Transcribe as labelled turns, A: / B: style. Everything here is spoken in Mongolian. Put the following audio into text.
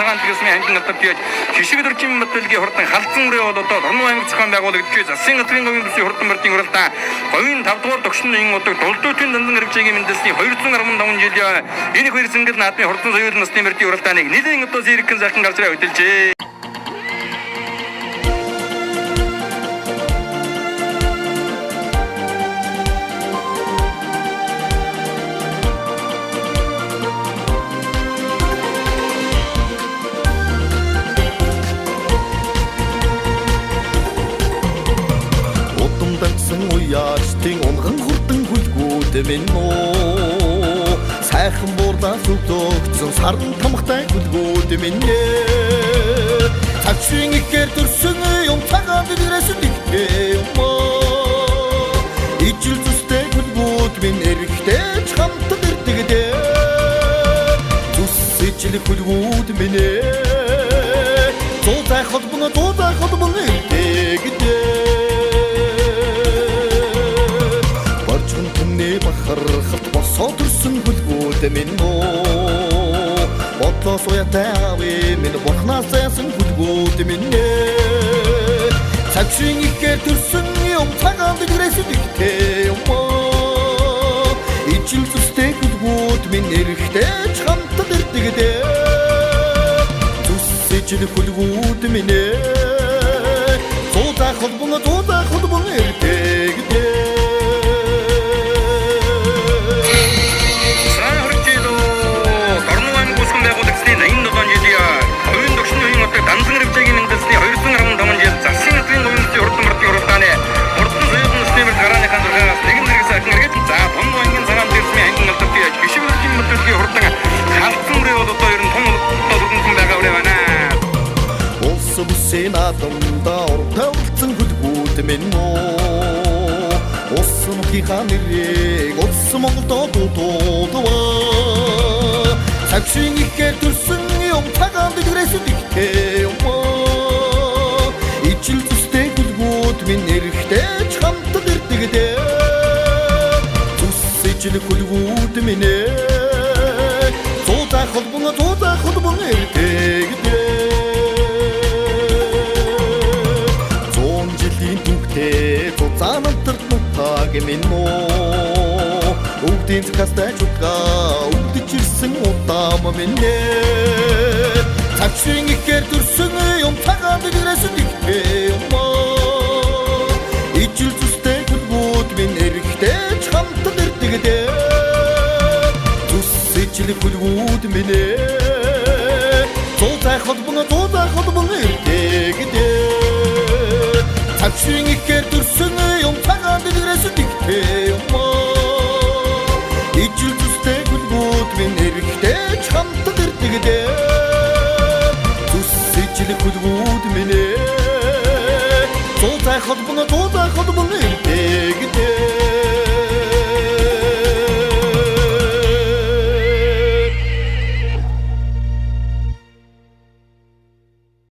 A: цагаан тгсэн хангин одоо бияж хишиг өдрчим мэдээлгийн хурдан халдсан мөрөө бол одоо Дорнов аймаг зохион байгуулагч засгийн газрын говийн бүсийн хурдан барьдын уралдаан говийн 5 дугаар догшин удаг дулдуутын дандан хэрэгжээгийн мэндэлсний 215 жилийн энэ их хэрэгсэнгэл наадмын хурдан соёл насны барьдын уралдааныг нэлийн одоо зэрэгхэн захин гарчраа хөдөлжээ.
B: Яачтын унган хурдан хүлгүүд минь нөө сайхан буурдаа сүтөгцөн сардан тамхтай хүлгүүд минь цачрын ихээр төрсөн юм цагаан дээрээс дигтэй юм ижил зүстэй хүлгүүд минь эрэхтэй хамтд ирдэгдээ зүс ижил хүлгүүд минь зуутай холбон ирдэгдээ бахархалт босоо төрсөн хүлгүүд минь нөө бодлоос уяатай ави минь бурхнаас ясан хүлгүүд минь цачрын ихээр төрсөн юм цагаан дээрээс дигтэй юм ижил зүстэй хүлгүүд минь эрэхтэй хамтд ирдэгдээ зүс ижил хүлгүүд минь зуутай холбон ирдэгдээ дансан хэрэгжээгийн мэндэлсний 215 жил засгийн газрын говийн бүсийн хурдан барьдын уралдааны хурдан соёл насны барьд гарааныхаа дургаас нэгэн зэрэг сайхан эргээд за Дорнов аймгийн цагаан дээрсний хангин алдар бияж хишиг өдрчим мэдээлгийн хурдан халдсан мөрөө бол одоо ер нь том өргөнсөн байгаа үрээ байна. Улс бүсийн наадамда уртай үлдсэн хүлгүүд минь нөө улсын нутгийн нэрийг улс Монголд дуудаа цачрын ихээр төрсөн юм цагаан дээрээс дигтэй юм ижил зүстэй хүлгүүд минь эрэхтэй хамтд ирдэгдээ зүс ижил хүлгүүд минь зуутай холбон ирдэгдээ 100 жилийн түүхтэй зузаан амтарт нутаг минь нөө өвдийн цахастай чугаа өвдөж ирсэн удаам минь цачрын ихээр төрсөн юм цагаан дээрээс дигтэй юм ижил зүстэй хүлгүүд минь эрэхтэй хамтд ирдэгдээ зүс ижил хүлгүүд минь зуутай холбон ирдэгдээ цачрын ихээр төрсөн юм цагаан дээрээс дигтэй юм ижил зүстэй хүлгүүд минь эрэхтэй хамтд ирдэгдээ зүс ижил хүлгүүд минь зуутай холбон